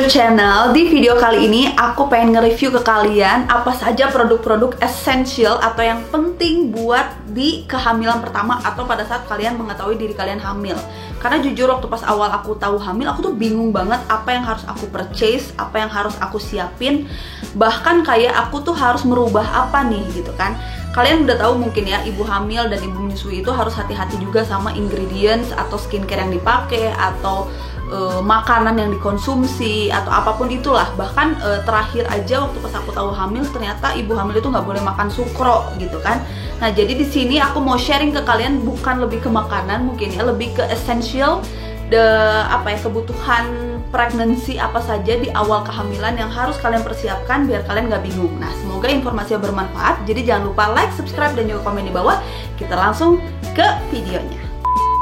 channel. Di video kali ini aku pengen nge-review ke kalian apa saja produk-produk essential atau yang penting buat di kehamilan pertama atau pada saat kalian mengetahui diri kalian hamil. Karena jujur waktu pas awal aku tahu hamil, aku tuh bingung banget apa yang harus aku purchase, apa yang harus aku siapin. Bahkan kayak aku tuh harus merubah apa nih gitu kan. Kalian udah tahu mungkin ya, ibu hamil dan ibu menyusui itu harus hati-hati juga sama ingredients atau skincare yang dipakai atau makanan yang dikonsumsi atau apapun itulah. Bahkan terakhir aja waktu pas aku tahu hamil, ternyata ibu hamil itu nggak boleh makan sukro gitu kan. Nah jadi di sini aku mau sharing ke kalian bukan lebih ke makanan mungkin ya, lebih ke essential kebutuhan pregnancy apa saja di awal kehamilan yang harus kalian persiapkan biar kalian nggak bingung. Nah semoga informasinya bermanfaat. Jadi jangan lupa like, subscribe dan juga komen di bawah. Kita langsung ke videonya.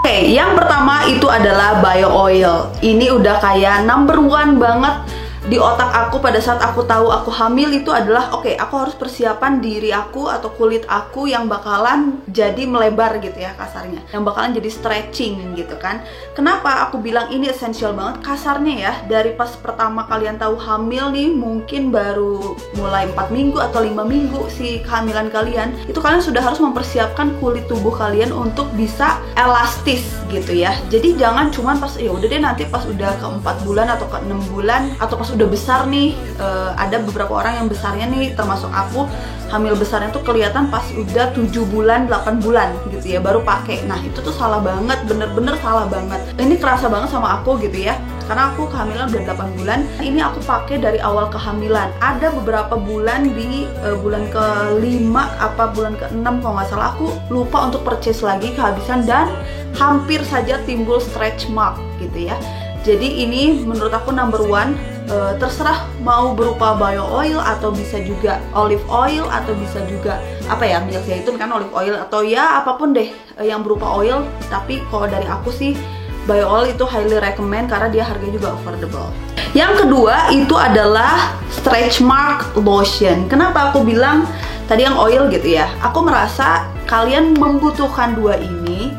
Oke, yang pertama itu adalah bio oil. Ini udah kayak number one banget di otak aku pada saat aku tahu aku hamil. Itu adalah oke, aku harus persiapan diri aku atau kulit aku yang bakalan jadi melebar gitu ya kasarnya, yang bakalan jadi stretching gitu kan. Kenapa aku bilang ini essential banget? Kasarnya ya, dari pas pertama kalian tahu hamil nih, mungkin baru mulai 4 minggu atau 5 minggu si kehamilan kalian, itu kalian sudah harus mempersiapkan kulit tubuh kalian untuk bisa elastis gitu ya. Jadi jangan cuman pas ya udah deh nanti pas udah ke 4 bulan atau ke 6 bulan atau pas udah besar nih. Ada beberapa orang yang besarnya nih, termasuk aku, hamil besarnya tuh kelihatan pas udah 7 bulan, 8 bulan gitu ya baru pakai. Nah itu tuh salah banget, bener-bener salah banget. Ini kerasa banget sama aku gitu ya, karena aku kehamilan udah 8 bulan. Ini aku pakai dari awal kehamilan. Ada beberapa bulan di bulan ke-5 apa bulan ke-6 kalau nggak salah, aku lupa untuk purchase lagi, kehabisan, dan hampir saja timbul stretch mark gitu ya. Jadi ini menurut aku number one. Terserah mau berupa bio oil atau bisa juga olive oil atau bisa juga minyak zaitun kan, olive oil atau ya apapun deh yang berupa oil. Tapi kalau dari aku sih bio oil itu highly recommend karena dia harganya juga affordable. Yang kedua itu adalah stretch mark lotion. Kenapa aku bilang tadi yang oil gitu ya? Aku merasa kalian membutuhkan dua ini.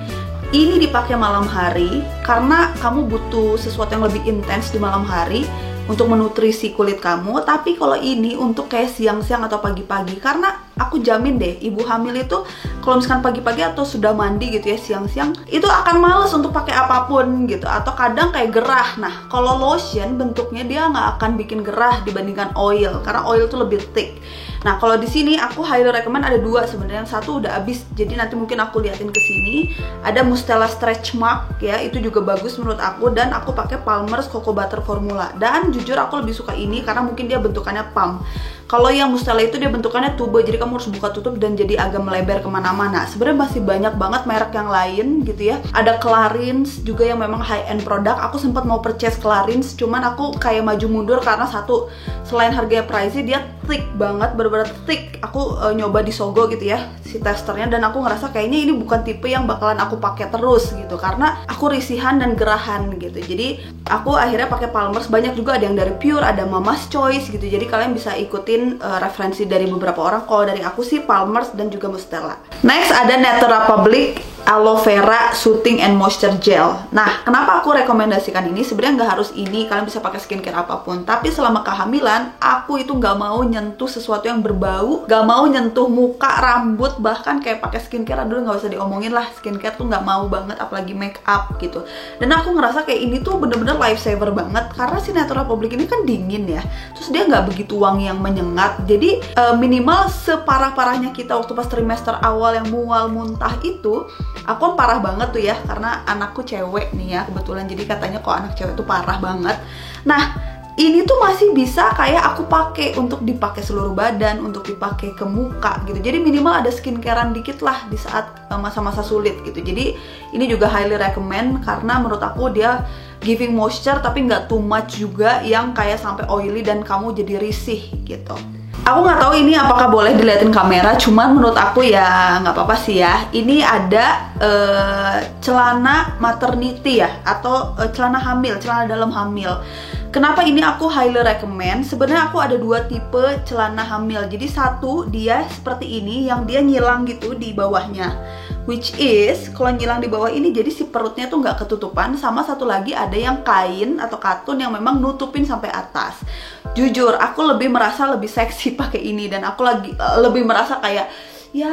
Ini dipakai malam hari karena kamu butuh sesuatu yang lebih intens di malam hari untuk menutrisi kulit kamu. Tapi kalau ini untuk kayak siang-siang atau pagi-pagi, karena aku jamin deh ibu hamil itu kalau misalkan pagi-pagi atau sudah mandi gitu ya siang-siang, itu akan males untuk pakai apapun gitu, atau kadang kayak gerah. Nah kalau lotion bentuknya dia nggak akan bikin gerah dibandingkan oil, karena oil itu lebih thick. Nah kalau di sini aku highly recommend ada dua sebenarnya, yang satu udah habis, jadi nanti mungkin aku liatin ke sini. Ada Mustela Stretch Mark ya, itu juga bagus menurut aku, dan aku pakai Palmer's Cocoa Butter Formula. Dan jujur aku lebih suka ini karena mungkin dia bentukannya pump. Kalau yang Mustela itu dia bentukannya tube, jadi kamu harus buka tutup dan jadi agak melebar kemana-mana. Sebenarnya masih banyak banget merek yang lain gitu ya. Ada Clarins juga yang memang high end produk. Aku sempat mau purchase Clarins, cuman aku kayak maju mundur karena satu, selain harganya pricey, dia thick banget, bener-bener thick. Aku nyoba di Sogo gitu ya si testernya, dan aku ngerasa kayaknya ini bukan tipe yang bakalan aku pakai terus gitu, karena aku risihan dan gerahan gitu. Jadi aku akhirnya pakai Palmer's. Banyak juga ada yang dari Pure, ada Mama's Choice gitu. Jadi kalian bisa ikutin referensi dari beberapa orang. Kalau dari aku sih Palmer's dan juga Mustela. Next ada Natura Public Aloe Vera Soothing and Moisture Gel. Nah, kenapa aku rekomendasikan ini? Sebenarnya nggak harus ini, kalian bisa pakai skincare apapun. Tapi selama kehamilan, aku itu nggak mau nyentuh sesuatu yang berbau, nggak mau nyentuh muka, rambut, bahkan kayak pakai skincare. Aduh, nggak usah diomongin lah, skincare tuh nggak mau banget, apalagi make up gitu. Dan aku ngerasa kayak ini tuh bener-bener lifesaver banget, karena si Natura Public ini kan dingin ya, terus dia nggak begitu wangi yang menyengat. Jadi minimal separah-parahnya kita waktu pas trimester awal yang mual muntah itu, aku kan parah banget tuh ya, karena anakku cewek nih ya kebetulan, jadi katanya kok anak cewek tuh parah banget. Nah ini tuh masih bisa kayak aku pakai untuk dipakai seluruh badan, untuk dipakai ke muka gitu. Jadi minimal ada skincarean dikit lah di saat masa-masa sulit gitu. Jadi ini juga highly recommend karena menurut aku dia giving moisture tapi nggak too much juga yang kayak sampai oily dan kamu jadi risih gitu. Aku nggak tahu ini apakah boleh dilihatin kamera, cuman menurut aku ya nggak apa-apa sih ya. Ini ada celana maternity ya, atau celana hamil, celana dalam hamil. Kenapa ini aku highly recommend? Sebenarnya aku ada 2 tipe celana hamil. Jadi satu dia seperti ini yang dia nyilang gitu di bawahnya, which is kalau nyilang di bawah ini jadi si perutnya tuh nggak ketutupan. Sama satu lagi ada yang kain atau katun yang memang nutupin sampai atas. Jujur aku lebih merasa lebih seksi pakai ini, dan aku lebih merasa kayak ya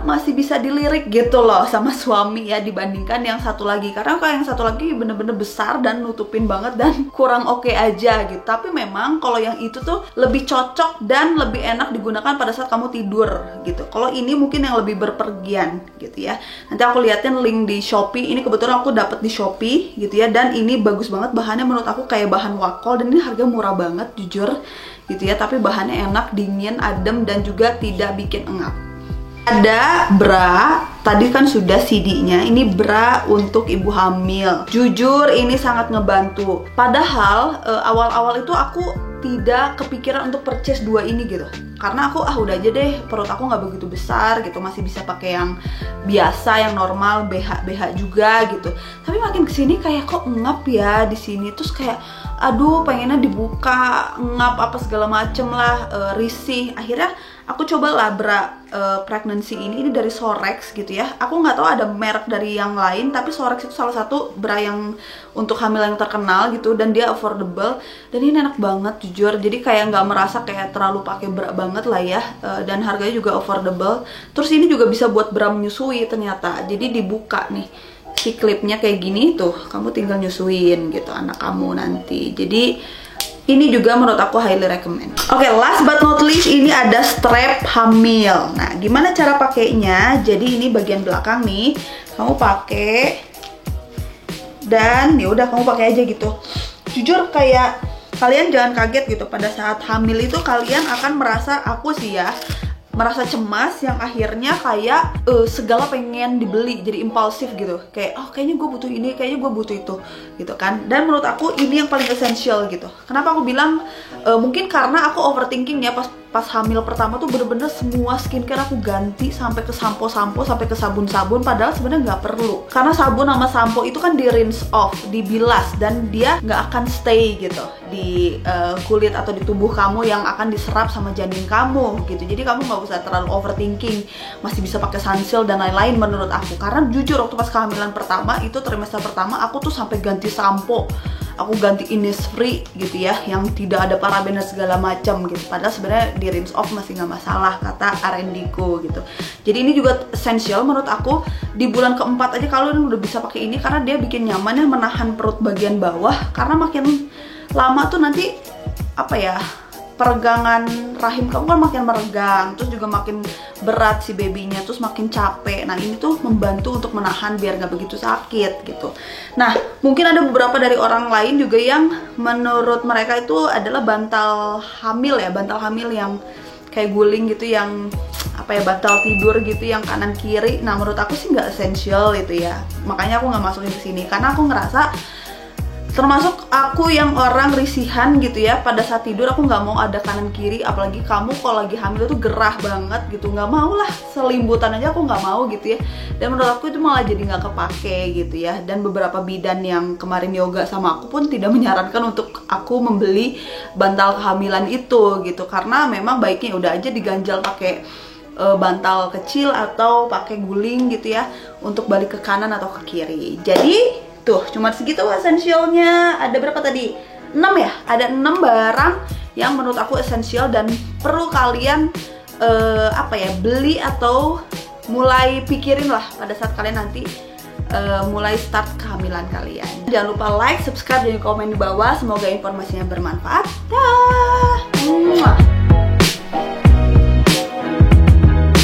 masih bisa dilirik gitu loh sama suami ya, dibandingkan yang satu lagi. Karena kalau yang satu lagi bener-bener besar dan nutupin banget dan kurang oke aja gitu. Tapi memang kalau yang itu tuh lebih cocok dan lebih enak digunakan pada saat kamu tidur gitu. Kalau ini mungkin yang lebih berpergian gitu ya. Nanti aku liatin link di Shopee. Ini kebetulan aku dapet di Shopee gitu ya, dan ini bagus banget bahannya, menurut aku kayak bahan wakol, dan ini harga murah banget jujur gitu ya. Tapi bahannya enak, dingin, adem, dan juga tidak bikin engap. Ada bra, tadi kan sudah CD-nya, ini bra untuk ibu hamil. Jujur ini sangat ngebantu. Padahal awal-awal itu aku tidak kepikiran untuk purchase 2 ini gitu. Karena aku udah aja deh, perut aku nggak begitu besar gitu, masih bisa pakai yang biasa, yang normal, BH juga gitu. Tapi makin kesini kayak kok ngap ya di sini, terus kayak aduh pengennya dibuka, ngap apa segala macem lah, risih. Akhirnya aku cobalah bra pregnancy ini dari Sorex gitu ya. Aku nggak tahu ada merek dari yang lain, tapi Sorex itu salah satu bra yang untuk hamil yang terkenal gitu, dan dia affordable, dan ini enak banget jujur. Jadi kayak nggak merasa kayak terlalu pakai bra banget lah ya, dan harganya juga affordable. Terus ini juga bisa buat bra menyusui ternyata. Jadi dibuka nih si klipnya kayak gini tuh, kamu tinggal nyusuin gitu anak kamu nanti. Jadi ini juga menurut aku highly recommend. Oke, last but not least ini ada strap hamil. Nah, gimana cara pakainya? Jadi ini bagian belakang nih, kamu pakai, dan ya udah kamu pakai aja gitu. Jujur kayak kalian jangan kaget gitu, pada saat hamil itu kalian akan merasa, aku sih ya, merasa cemas yang akhirnya kayak segala pengen dibeli, jadi impulsif gitu, kayak oh kayaknya gue butuh ini, kayaknya gue butuh itu gitu kan. Dan menurut aku ini yang paling essential gitu. Kenapa aku bilang mungkin karena aku overthinking ya, pas hamil pertama tuh bener-bener semua skincare aku ganti, sampai ke sampo, sampai ke sabun-sabun, padahal sebenarnya nggak perlu. Karena sabun sama sampo itu kan di rinse off, dibilas, dan dia nggak akan stay gitu di kulit atau di tubuh kamu yang akan diserap sama janin kamu gitu. Jadi kamu nggak usah terlalu overthinking, masih bisa pakai sunsilk dan lain-lain menurut aku. Karena jujur waktu pas kehamilan pertama itu, trimester pertama, aku tuh sampai ganti sampo, aku ganti Innisfree gitu ya, yang tidak ada paraben dan segala macam gitu. Padahal sebenarnya di rinse off masih nggak masalah kata R&D-ku gitu. Jadi ini juga essential menurut aku. Di bulan keempat aja kalian udah bisa pakai ini, karena dia bikin nyaman ya, menahan perut bagian bawah. Karena makin lama tuh nanti apa ya, peregangan rahim kamu kan makin meregang, terus juga makin berat si babynya, terus makin capek. Nah ini tuh membantu untuk menahan biar gak begitu sakit gitu. Nah mungkin ada beberapa dari orang lain juga yang menurut mereka itu adalah bantal hamil ya, bantal hamil yang kayak guling gitu, yang apa ya, bantal tidur gitu yang kanan kiri. Nah menurut aku sih nggak essential itu ya, makanya aku nggak masukin ke sini, karena aku ngerasa, termasuk aku yang orang risihan gitu ya, pada saat tidur aku nggak mau ada kanan kiri. Apalagi kamu kalau lagi hamil tuh gerah banget gitu, nggak mau lah, selimbutan aja aku nggak mau gitu ya. Dan menurut aku itu malah jadi nggak kepake gitu ya. Dan beberapa bidan yang kemarin yoga sama aku pun tidak menyarankan untuk aku membeli bantal kehamilan itu gitu, karena memang baiknya udah aja diganjal pakai bantal kecil atau pakai guling gitu ya, untuk balik ke kanan atau ke kiri. Jadi tuh, cuma segitu essentialnya. Ada berapa tadi? 6 ya? Ada 6 barang yang menurut aku essential dan perlu kalian apa ya, beli atau mulai pikirin lah pada saat kalian nanti mulai start kehamilan kalian. Jangan lupa like, subscribe, dan komen di bawah. Semoga informasinya bermanfaat. Dah.